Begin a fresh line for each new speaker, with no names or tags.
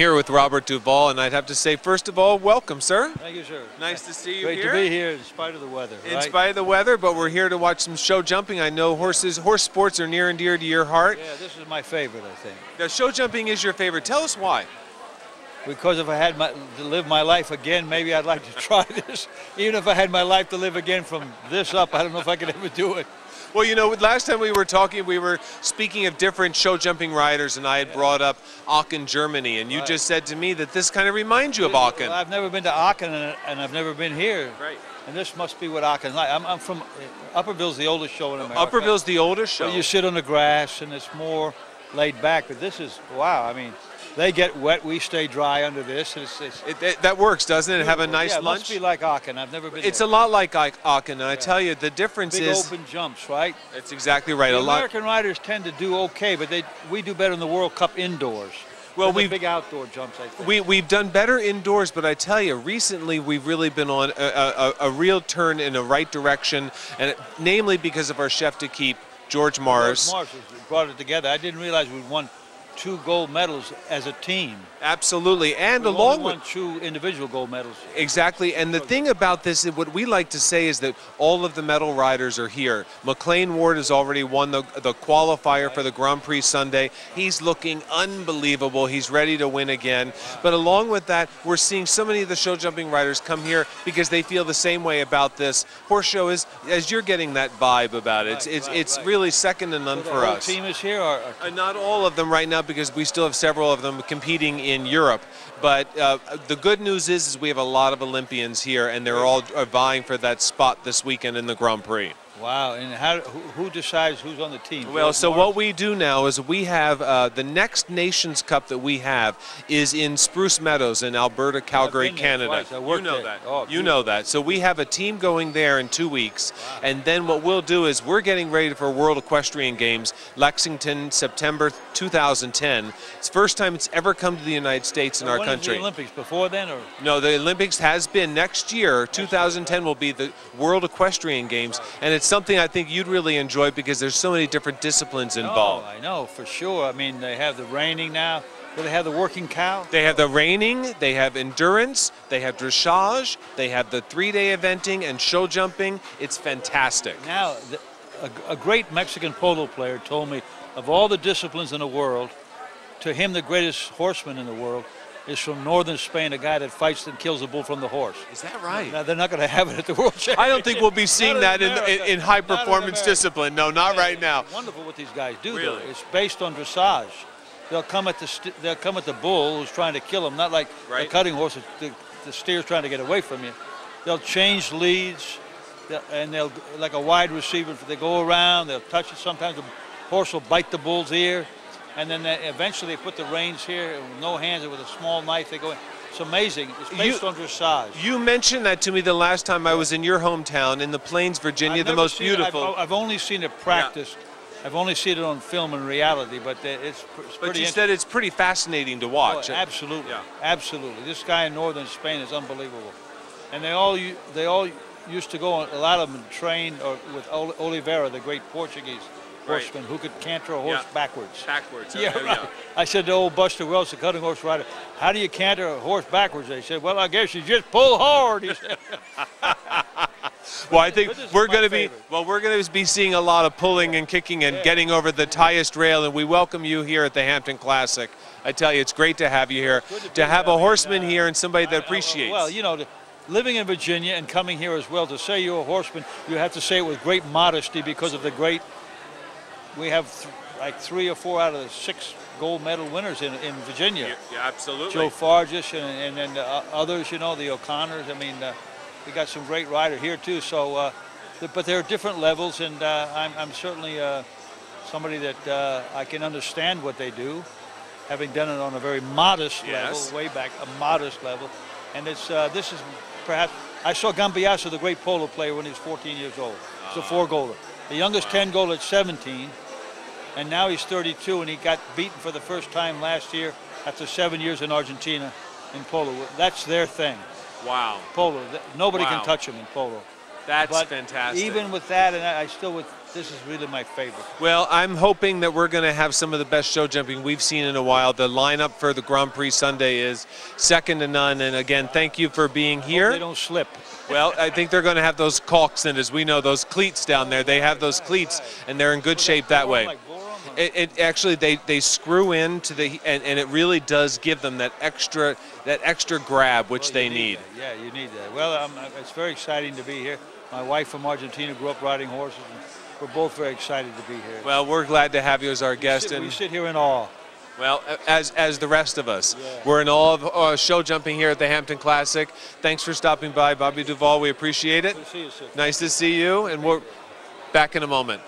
here with Robert Duvall, and I'd have to say, first of all, welcome, sir.
Thank you, sir.
Nice to see you
Great
here.
Great to be here in spite of the weather.
In spite of the weather, but we're here to watch some show jumping. I know horse sports are near and dear to your heart.
Yeah, this is my favorite, I think.
Now, show jumping is your favorite. Tell us why.
Because if I had to live my life again, maybe I'd like to try this. Even if I had my life to live again from this up, I don't know if I could ever do it.
Well, you know, last time we were talking, we were speaking of different show jumping riders, and I had brought up Aachen, Germany, and you just said to me that this kind of reminds you of Aachen.
Well, I've never been to Aachen, and I've never been here.
Right.
And this must be what Aachen's like. I'm from Upperville's the oldest show in America.
Upperville's the oldest show.
Well, you sit on the grass, and it's more laid back. But this is wow. I mean, they get wet, we stay dry under this.
That works, doesn't it? Have a nice lunch?
It must be like Aachen. I've never been
It's
there.
a lot like Aachen, and I tell you, the difference
Big
is...
open jumps, right?
That's exactly right.
The American riders tend to do okay, but we do better in the World Cup indoors.
Well,
we've big outdoor jumps, I think.
We've done better indoors, but I tell you, recently we've really been on a real turn in the right direction, and namely because of our chef de keep, George Morris.
George Morris brought it together. I didn't realize we'd won 2 gold medals as a team.
Absolutely, and
We've
along
only
with
2 individual gold medals.
Exactly, and the thing about this, what we like to say is that all of the medal riders are here. McLean Ward has already won the qualifier for the Grand Prix Sunday. He's looking unbelievable. He's ready to win again. But along with that, we're seeing so many of the show jumping riders come here because they feel the same way about this horse show as you're getting that vibe about it. It's really second to none for us.
The team is here.
Not all of them right now, because we still have several of them competing in Europe. But the good news is we have a lot of Olympians here, and they're all vying for that spot this weekend in the Grand Prix.
Wow, and who decides who's on the team?
Well, so what we do now is we have the next Nations Cup that we have is in Spruce Meadows in Alberta, Calgary, Canada.
You know
that.
Oh,
you know that. So we have a team going there in 2 weeks, and then what we'll do is we're getting ready for World Equestrian Games, Lexington, September 2010. It's the first time it's ever come to the United States in our country.
The Olympics before then, or
no? The Olympics has been next year. 2010 will be the World Equestrian Games, and it's something I think you'd really enjoy because there's so many different disciplines involved.
Oh, I know, for sure. I mean, they have the reining now. Do they have the working cow?
They have the reining, they have endurance, they have dressage, they have the 3-day eventing and show jumping. It's fantastic.
Now, a great Mexican polo player told me, of all the disciplines in the world, to him the greatest horseman in the world is from northern Spain, a guy that fights and kills a bull from the horse.
Is that right?
Now, they're not going to have it at the World Championship.
I don't think we'll be seeing that in high-performance discipline. No, not right now.
It's wonderful what these guys do,
Really?
though. It's based on dressage. They'll come at the bull who's trying to kill him, not like the cutting horse, the steer's trying to get away from you. They'll change leads, and they'll, like a wide receiver, they go around, they'll touch it. Sometimes the horse will bite the bull's ear. And then eventually they put the reins here with no hands, with a small knife. They go in. It's amazing. It's based on dressage.
You mentioned that to me the last time I was in your hometown in the Plains, Virginia, the most beautiful.
I've only seen it practiced. Yeah. I've only seen it on film and reality, but it's pretty.
But you said it's pretty fascinating to watch.
Oh, absolutely, absolutely. This guy in northern Spain is unbelievable, and they all used to go. A lot of them trained with Oliveira, the great Portuguese horseman who could canter a horse backwards.
Backwards.
Yeah, right. I said to old Buster Wells, the cutting horse rider, "How do you canter a horse backwards?" They said, "Well, I guess you just pull hard." He said.
Well, I think we're going to be seeing a lot of pulling and kicking and getting over the highest rail, and we welcome you here at the Hampton Classic. I tell you, it's great to have you here, to have a horseman here and somebody that appreciates.
Well, you know, living in Virginia and coming here as well, to say you're a horseman, you have to say it with great modesty because of the great. We have like 3 or 4 out of the 6 gold medal winners in Virginia.
Yeah, absolutely.
Joe Farges and then others, you know, the O'Connors. I mean, we got some great riders here too. So, but there are different levels, and I'm certainly somebody that I can understand what they do, having done it on a very modest level, way back, a modest level. And it's this is perhaps I saw Gambiasso, the great polo player, when he was 14 years old. He's a 4-golder. The youngest 10-golder at 17. And now he's 32, and he got beaten for the first time last year after 7 years in Argentina in polo. That's their thing.
Wow.
Polo. Nobody can touch him in polo.
That's fantastic.
Even with that, and I still would. This is really my favorite.
Well, I'm hoping that we're going to have some of the best show jumping we've seen in a while. The lineup for the Grand Prix Sunday is second to none. And again, thank you for being here.
Hope they don't slip.
Well, I think they're going to have those caulks in, as we know, those cleats down there. They have those cleats, and they're in good shape that way. It actually they screw into the and it really does give them that extra grab which they need.
Yeah, you need that. Well, it's very exciting to be here. My wife from Argentina grew up riding horses, and we're both very excited to be here.
Well, we're glad to have you as our guest.
We sit here in awe.
Well, as the rest of us.
Yeah.
We're in awe of show jumping here at the Hampton Classic. Thanks for stopping by, Bobby Duvall. We appreciate it.
Good to see you, sir.
Nice to see you, and we're back in a moment.